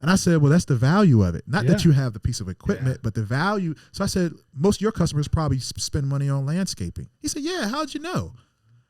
And I said, well, that's the value of it. Not that you have the piece of equipment, but the value. So I said, most of your customers probably spend money on landscaping. He said, yeah, how'd you know?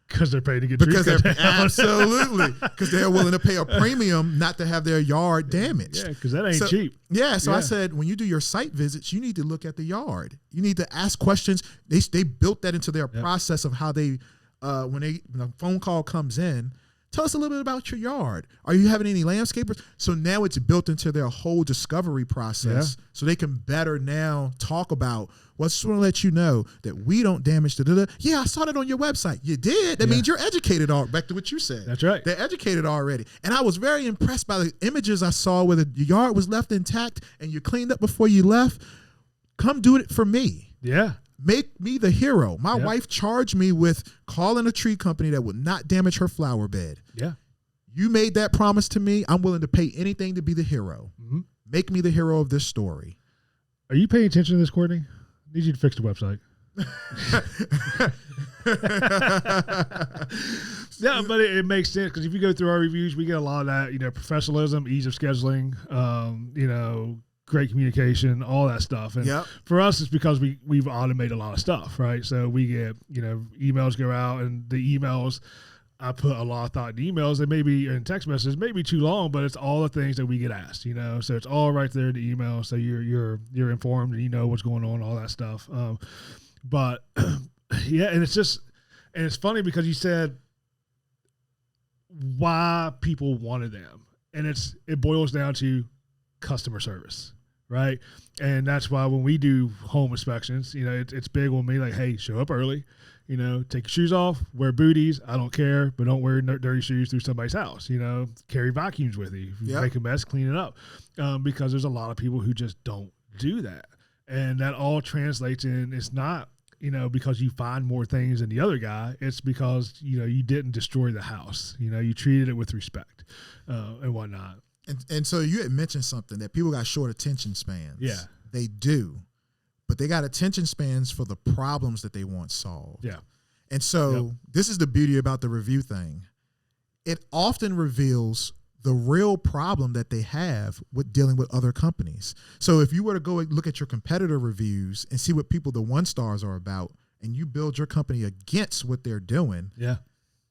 Because they're paying to get because trees they're absolutely because they're willing to pay a premium not to have their yard damaged. Yeah, because that ain't cheap. Yeah, so I said, when you do your site visits, you need to look at the yard. You need to ask questions. They built that into their process of how they when a phone call comes in. Tell us a little bit about your yard. Are you having any landscapers? So now it's built into their whole discovery process so they can better now talk about, well, I just want to let you know that we don't damage the. Yeah, I saw that on your website. You did. That means you're educated. Back to what you said. That's right. They're educated already. And I was very impressed by the images I saw where the yard was left intact and you cleaned up before you left. Come do it for me. Yeah. Make me the hero. My wife charged me with calling a tree company that would not damage her flower bed. Yeah. You made that promise to me. I'm willing to pay anything to be the hero. Mm-hmm. Make me the hero of this story. Are you paying attention to this, Courtney? I need you to fix the website. Yeah, but it makes sense because if you go through our reviews, we get a lot of that, professionalism, ease of scheduling, great communication, all that stuff. And for us, it's because we've automated a lot of stuff, right? So we get, emails go out, and the emails, I put a lot of thought in emails. They may be in text messages, maybe too long, but it's all the things that we get asked, so it's all right there in the email. So you're informed and you know what's going on, all that stuff. But yeah, and it's funny because you said why people wanted them, and it boils down to customer service, right? And that's why when we do home inspections, it's big on me, like, hey, show up early, take your shoes off, wear booties, I don't care, but don't wear dirty shoes through somebody's house, carry vacuums with you. If you make a mess, clean it up, because there's a lot of people who just don't do that. And that all translates in, it's not, because you find more things than the other guy, it's because, you didn't destroy the house, you treated it with respect and whatnot. And so you had mentioned something that people got short attention spans. Yeah. They do. But they got attention spans for the problems that they want solved. Yeah. And so this is the beauty about the review thing. It often reveals the real problem that they have with dealing with other companies. So if you were to go and look at your competitor reviews and see what people, the 1-stars are about, and you build your company against what they're doing. Yeah.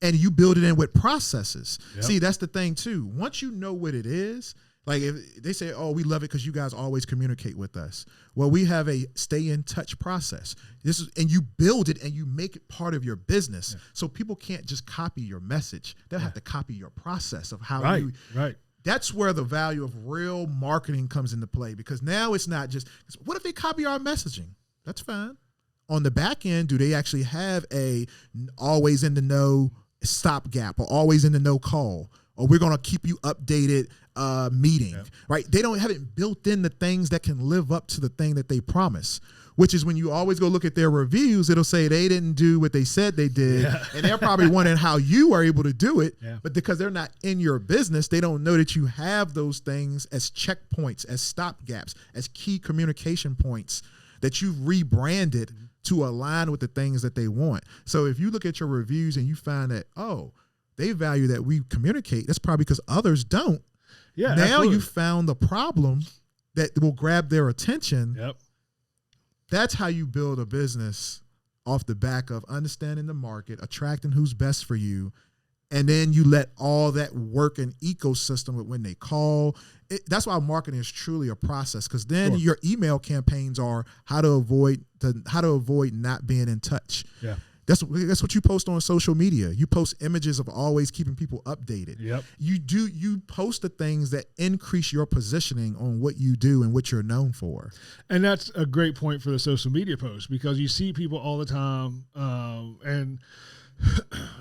And you build it in with processes. Yep. See, that's the thing too. Once you know what it is, like if they say, oh, we love it because you guys always communicate with us. Well, we have a stay in touch process. And you build it and you make it part of your business. Yeah. So people can't just copy your message. They'll have to copy your process of how you. Right. That's where the value of real marketing comes into play, because now it's not just, what if they copy our messaging? That's fine. On the back end, do they actually have a always in the know stopgap, or always in the no call, or we're going to keep you updated meeting, right? They haven't built in the things that can live up to the thing that they promise, which is when you always go look at their reviews, it'll say they didn't do what they said they did. Yeah. And they're probably wondering how you are able to do it. Yeah. But because they're not in your business, they don't know that you have those things as checkpoints, as stopgaps, as key communication points that you've rebranded to align with the things that they want. So if you look at your reviews and you find that, oh, they value that we communicate, that's probably because others don't. Yeah. Now absolutely. you found the problem that will grab their attention. Yep. That's how you build a business, off the back of understanding the market, attracting who's best for you, and then you let all that work in ecosystem when they call. That's why marketing is truly a process, because then your email campaigns are how to avoid not being in touch. Yeah. That's what you post on social media. You post images of always keeping people updated. Yep. You post the things that increase your positioning on what you do and what you're known for. And that's a great point for the social media post, because you see people all the time, and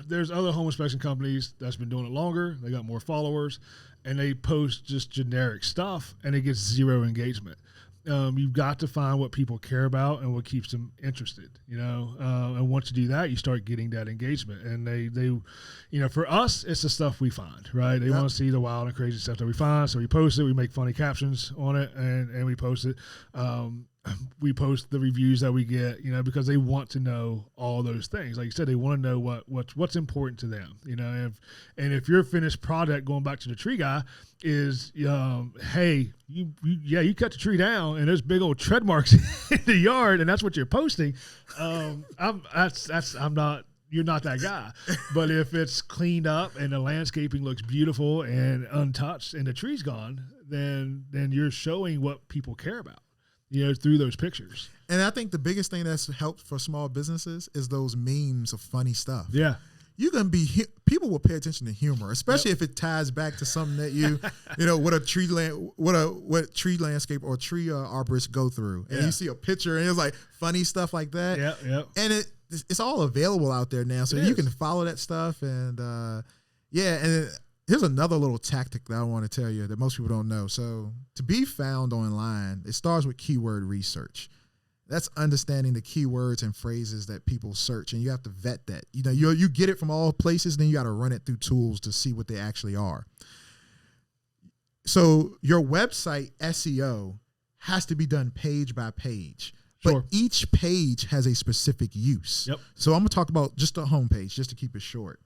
there's other home inspection companies that's been doing it longer. They got more followers, and they post just generic stuff, and it gets zero engagement. You've got to find what people care about and what keeps them interested, and once you do that, you start getting that engagement. And they for us, it's the stuff we find, right? They want to see the wild and crazy stuff that we find. So we post it, we make funny captions on it, and we post it. We post the reviews that we get, because they want to know all those things. Like you said, they want to know what's important to them, if your finished product, going back to the tree guy, is, hey, you cut the tree down and there's big old tread marks in the yard, and that's what you're posting. You're not that guy. But if it's cleaned up and the landscaping looks beautiful and untouched and the tree's gone, then you're showing what people care about, through those pictures. And I think the biggest thing that's helped for small businesses is those memes of funny stuff. Yeah. People will pay attention to humor, especially if it ties back to something that what tree landscape or tree arborists go through. And you see a picture and it's like funny stuff like that. Yeah. And it's all available out there now. So you can follow that stuff. And and here's another little tactic that I want to tell you that most people don't know. So to be found online, it starts with keyword research. That's understanding the keywords and phrases that people search, and you have to vet that. You get it from all places, then you got to run it through tools to see what they actually are. So your website SEO has to be done page by page. Sure. But each page has a specific use. Yep. So I'm going to talk about just the homepage, just to keep it short.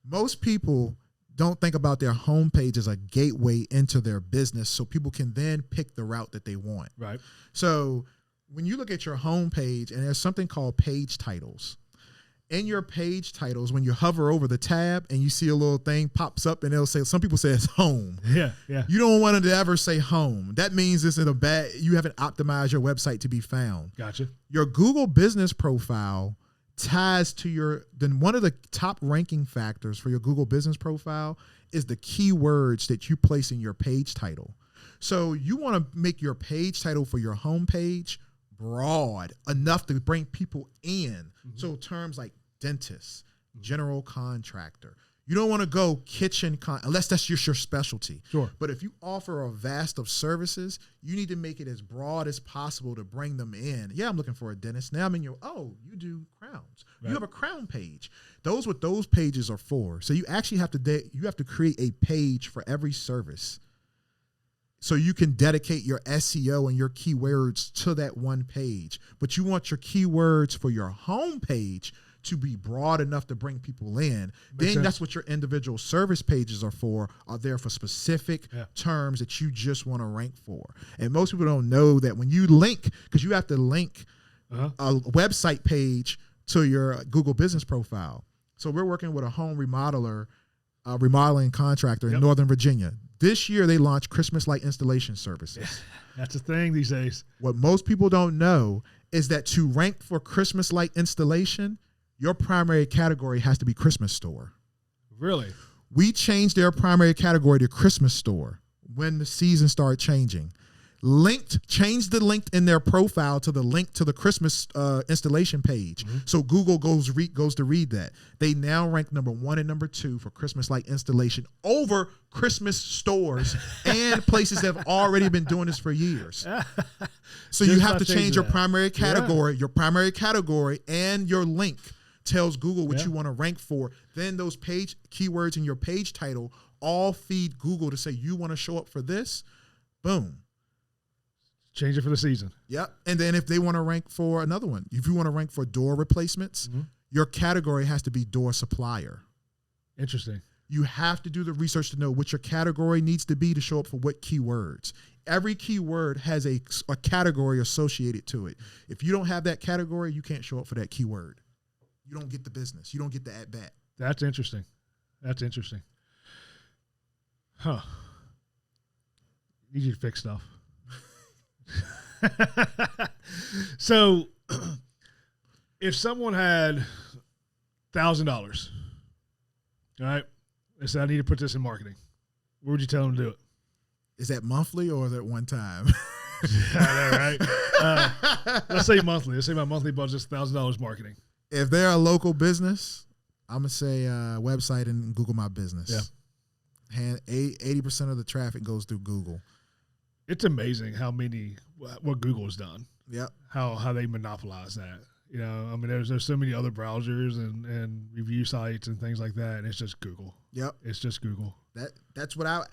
Most people don't think about their homepage as a gateway into their business, so people can then pick the route that they want. Right. So when you look at your homepage, and there's something called page titles. In your page titles, when you hover over the tab and you see a little thing pops up and it'll say, some people say it's home. Yeah. You don't want it to ever say home. That means you haven't optimized your website to be found. Gotcha. Your Google business profile ties to one of the top ranking factors for your Google business profile is the keywords that you place in your page title. So you want to make your page title for your homepage broad enough to bring people in. Mm-hmm. So terms like dentist, general contractor. You don't want to go kitchen unless that's just your specialty. Sure. But if you offer a vast of services, you need to make it as broad as possible to bring them in. Yeah, I'm looking for a dentist. Now I'm in you do crowns. Right. You have a crown page. Those what those pages are for. So you actually have to create a page for every service. So you can dedicate your SEO and your keywords to that one page. But you want your keywords for your homepage to be broad enough to bring people in. Makes sense. That's what your individual service pages are there for specific terms that you just want to rank for. And most people don't know that when you link, because you have to link a website page to your Google business profile. So we're working with a home remodeling contractor in Northern Virginia. This year, they launched Christmas light installation services. That's a thing these days. What most people don't know is that to rank for Christmas light installation, your primary category has to be Christmas store. Really? We changed their primary category to Christmas store when the season started changing. Changed the link in their profile to the link to the Christmas installation page. Mm-hmm. So Google goes to read that. They now rank number 1 and number 2 for Christmas light installation over Christmas stores and places that have already been doing this for years. So you have to change your primary category. Yeah. Your primary category and your link tells Google what you want to rank for. Then those page keywords in your page title all feed Google to say you want to show up for this. Boom. Change it for the season. Yep. And then if they want to rank for another one, if you want to rank for door replacements, your category has to be door supplier. Interesting. You have to do the research to know what your category needs to be to show up for what keywords. Every keyword has a category associated to it. If you don't have that category, you can't show up for that keyword. You don't get the business. You don't get the at-bat. That's interesting. Huh. Need you to fix stuff. So if someone had $1,000. All right. They said, I need to put this in marketing. What would you tell them to do it? Is that monthly or is that one time? I know, right? Let's say monthly. Let's say my monthly budget is $1,000 marketing. If they're a local business, I'm going to say website and Google My Business. Yeah. 80% of the traffic goes through Google. It's amazing what Google has done. Yep. How they monopolize that. You know, I mean, there's so many other browsers and review sites and things like that, and it's just Google. Yep. It's just Google. That's what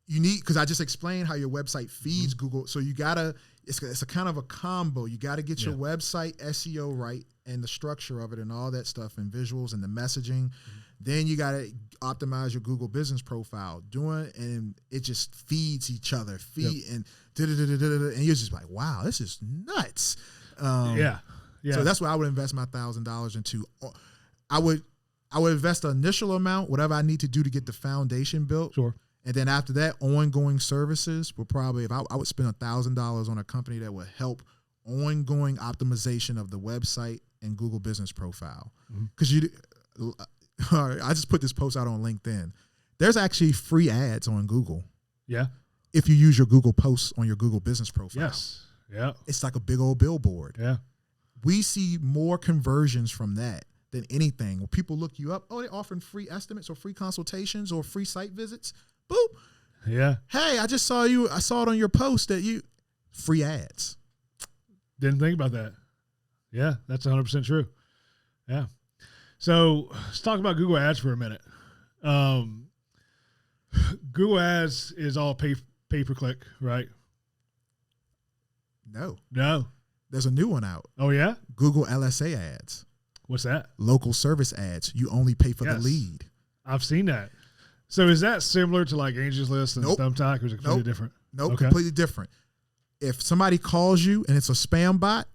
you need, because I just explained how your website feeds Google. So you gotta, it's a kind of a combo. You gotta get your website SEO right and the structure of it and all that stuff and visuals and the messaging. Then you gotta optimize your Google business profile. And it just feeds each other. And you're just like, wow, this is nuts. Yeah. So that's what I would invest my $1,000 into. I would invest the initial amount, whatever I need to do to get the foundation built. Sure. And then after that, ongoing services would probably, if I would spend $1,000 on a company that would help ongoing optimization of the website and Google business profile. Because I just put this post out on LinkedIn. There's actually free ads on Google. Yeah. If you use your Google posts on your Google business profile. Yes. Yeah. It's like a big old billboard. Yeah. We see more conversions from that than anything. When people look you up, oh, they're offering free estimates or free consultations or free site visits. Boop. Yeah. Hey, I just saw you. I saw it on your post that free ads. Didn't think about that. Yeah, that's 100% true. Yeah. So let's talk about Google Ads for a minute. Google Ads is all pay per click, right? No. There's a new one out. Oh, yeah? Google LSA ads. What's that? Local service ads. You only pay for the lead. I've seen that. So is that similar to like Angie's List and Thumbtack, or is it completely different? Nope, okay. Completely different. If somebody calls you and it's a spam bot,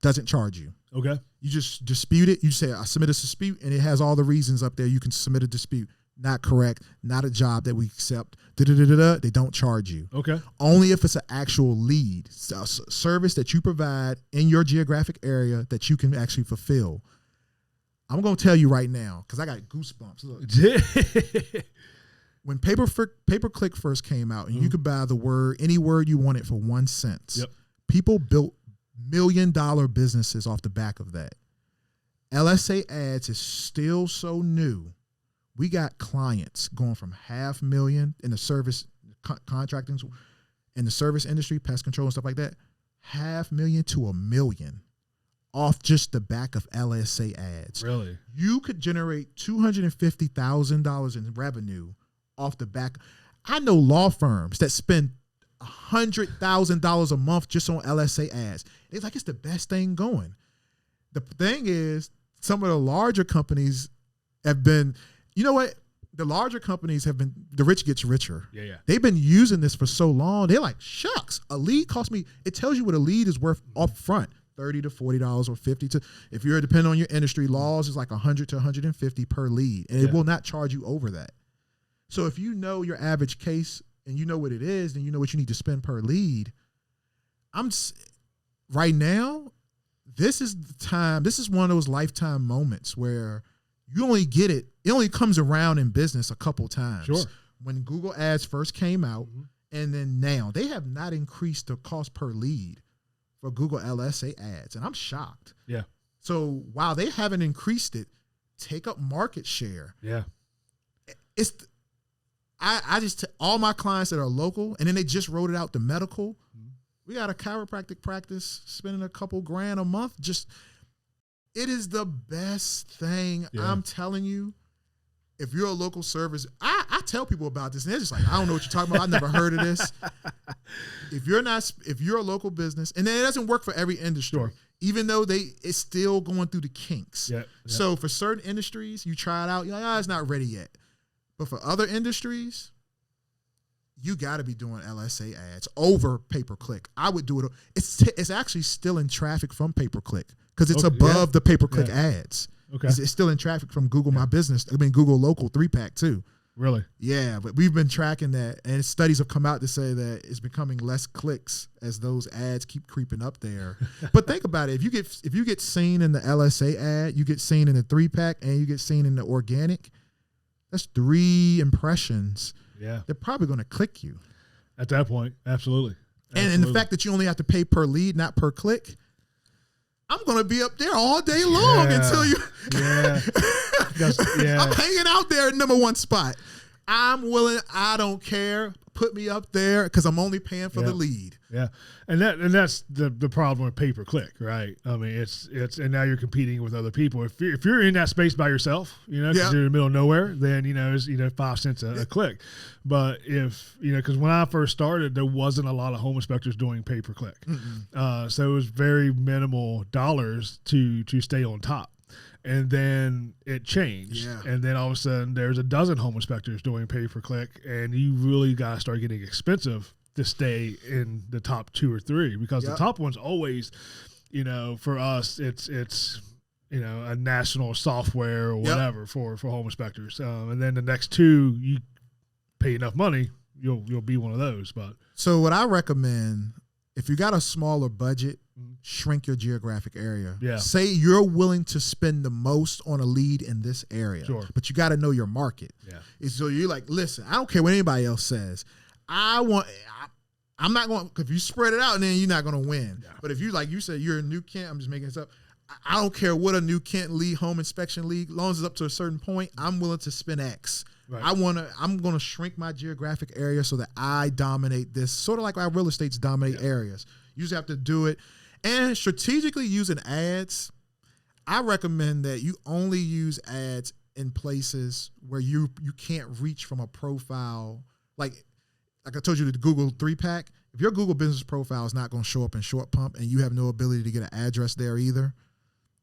doesn't charge you. Okay. You just dispute it. You say, I submit a dispute, and it has all the reasons up there. You can submit a dispute. Not correct. Not a job that we accept. They don't charge you. Okay. Only if it's an actual lead, a service that you provide in your geographic area that you can actually fulfill. I'm going to tell you right now, because I got goosebumps. Look. When pay-per-click first came out, and you could buy any word you wanted for 1 cent, people built $1 million businesses off the back of that. LSA ads is still so new. We got clients going from $500,000 in the service contracting, in the service industry, pest control and stuff like that, $500,000 to $1 million off just the back of LSA ads. Really? You could generate $250,000 in revenue off the back. I know law firms that spend $100,000 a month just on LSA ads. It's like it's the best thing going. The thing is, some of the larger companies have been, you know what? The larger companies have been, the rich gets richer. Yeah. They've been using this for so long. They're like, shucks, a lead cost me, it tells you what a lead is worth up front. $30 to $40 or $50 to, if you're depending on your industry, laws is like $100 to $150 per lead, and it will not charge you over that. So if you know your average case and you know what it is, then you know what you need to spend per lead. Right now, this is the time. This is one of those lifetime moments where you only get it. It only comes around in business a couple times. Sure. When Google Ads first came out, and then now they have not increased the cost per lead for Google LSA ads, and I'm shocked. Yeah. So while they haven't increased it, take up market share. Yeah. I just all my clients that are local, and then they just rolled it out to medical. We got a chiropractic practice spending a couple grand a month. It is the best thing. Yeah. I'm telling you. If you're a local service, I tell people about this, and they're just like, I don't know what you're talking about. I've never heard of this. If you're a local business, and then it doesn't work for every industry, sure. Even though it's still going through the kinks. Yep. So for certain industries, you try it out, you're like, it's not ready yet. But for other industries, you got to be doing LSA ads over pay-per-click. I would do it. It's actually still in traffic from pay-per-click because it's above the pay-per-click ads. Okay. It's still in traffic from Google My Business. Google Local 3-pack too. Really? Yeah, but we've been tracking that, and studies have come out to say that it's becoming less clicks as those ads keep creeping up there. But think about it: if you get seen in the LSA ad, you get seen in the 3-pack, and you get seen in the organic, that's 3 impressions. Yeah, they're probably going to click you at that point. Absolutely. And the fact that you only have to pay per lead, not per click. I'm going to be up there all day long until you. Yeah. I'm hanging out there at number 1 spot. I'm willing. I don't care. Put me up there because I'm only paying for the lead. Yeah, and that's the problem with pay per click, right? I mean, it's and now you're competing with other people. If you're in that space by yourself, because you're in the middle of nowhere, then it's 5 cents a click. But if because when I first started, there wasn't a lot of home inspectors doing pay per click, so it was very minimal dollars to stay on top. And then it changed. Yeah. And then all of a sudden there's a dozen home inspectors doing pay per click, and you really got to start getting expensive to stay in the top 2 or 3, because the top one's always, for us, it's a national software or whatever for home inspectors. And then the next 2, you pay enough money, you'll be one of those. But so what I recommend, if you got a smaller budget, shrink your geographic area. Yeah. Say you're willing to spend the most on a lead in this area, but you got to know your market. Yeah. So you're like, listen, I don't care what anybody else says. I'm not going, if you spread it out, then you're not going to win. Yeah. But if you, like you said, you're a New Kent, I'm just making this up. I don't care what a New Kent lead, home inspection league, as long as it's up to a certain point, I'm willing to spend X. Right. I'm going to shrink my geographic area so that I dominate this, sort of like our real estates dominate areas. You just have to do it. And strategically using ads, I recommend that you only use ads in places where you can't reach from a profile. Like I told you, the Google 3-pack, if your Google business profile is not going to show up in Short Pump and you have no ability to get an address there either,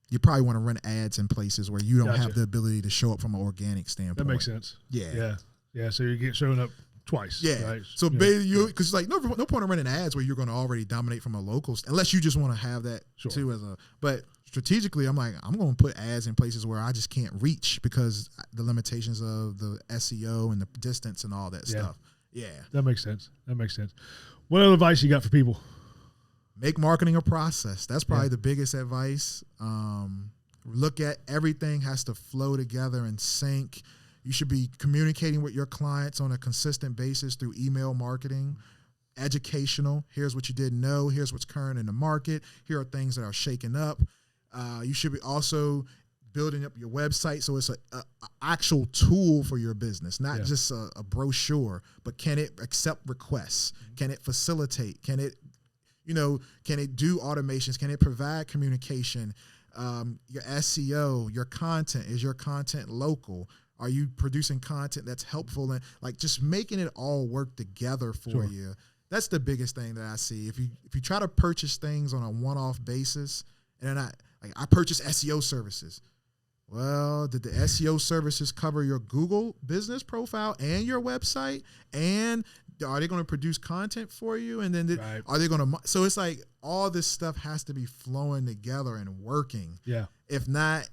you probably want to run ads in places where you don't have the ability to show up from an organic standpoint. That makes sense. Yeah. Yeah. So you get showing up twice. Yeah. Right? So because like no point in running ads where you're going to already dominate from a local, unless you just want to have that too as a. But strategically, I'm like, I'm going to put ads in places where I just can't reach because the limitations of the SEO and the distance and all that stuff. Yeah. That makes sense. What other advice you got for people? Make marketing a process. That's probably the biggest advice. Look at everything has to flow together and sync. You should be communicating with your clients on a consistent basis through email marketing, educational. Here's what you didn't know. Here's what's current in the market. Here are things that are shaking up. You should be also building up your website so it's a actual tool for your business, not just a brochure, but can it accept requests? Can it facilitate? Can it do automations? Can it provide communication? Your SEO, your content, is your content local? Are you producing content that's helpful? And like just making it all work together for you. That's the biggest thing that I see. If you try to purchase things on a one-off basis, and I purchase SEO services. Well, did the SEO services cover your Google business profile and your website? And are they going to produce content for you? And then are they going to? So it's like all this stuff has to be flowing together and working. Yeah. If not,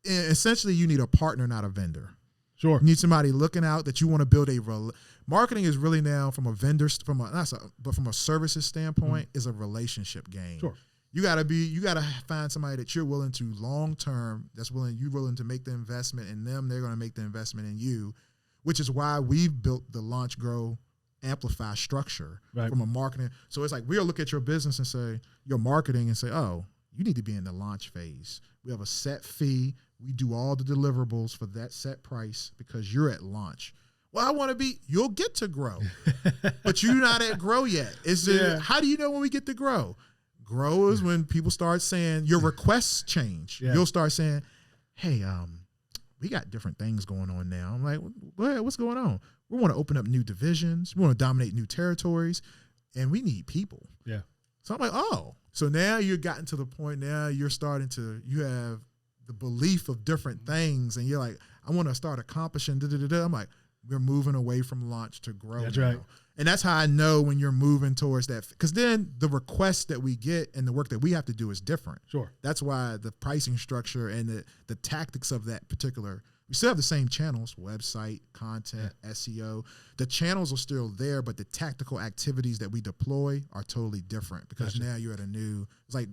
essentially you need a partner, not a vendor. Sure. You need somebody looking out that you want to build marketing is really now from a services standpoint is a relationship game. Sure. You gotta find somebody that you're willing to long term, you're willing to make the investment in them, they're gonna make the investment in you, which is why we've built the Launch, Grow, Amplify structure from a marketing. So it's like we'll look at your business and say, your marketing and say, oh, you need to be in the launch phase. We have a set fee. We do all the deliverables for that set price because you're at launch. Well, I want to you'll get to grow, but you're not at grow yet. How do you know when we get to grow? Grow is when people start saying your requests change. Yeah. You'll start saying, hey, we got different things going on now. I'm like, what's going on? We want to open up new divisions. We want to dominate new territories, and we need people. Yeah. So I'm like, oh. So now you've gotten to the point now you have the belief of different things, and you're like, I want to start accomplishing. I'm like, we're moving away from launch to grow. That's right. And that's how I know when you're moving towards that. Because then the requests that we get and the work that we have to do is different. Sure. That's why the pricing structure and the tactics of that particular We still have the same channels, website, content, SEO. The channels are still there, but the tactical activities that we deploy are totally different because now you're at a new, it's like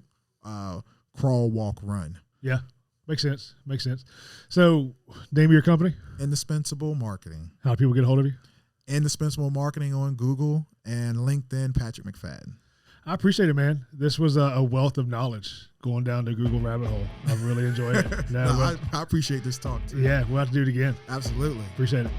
crawl, walk, run. Yeah. Makes sense. Makes sense. So name of your company? Indispensable Marketing. How do people get a hold of you? Indispensable Marketing on Google and LinkedIn, Patrick McFadden. I appreciate it, man. This was a wealth of knowledge going down the Google rabbit hole. I really enjoyed it. I appreciate this talk too. Yeah, we'll have to do it again. Absolutely. Appreciate it.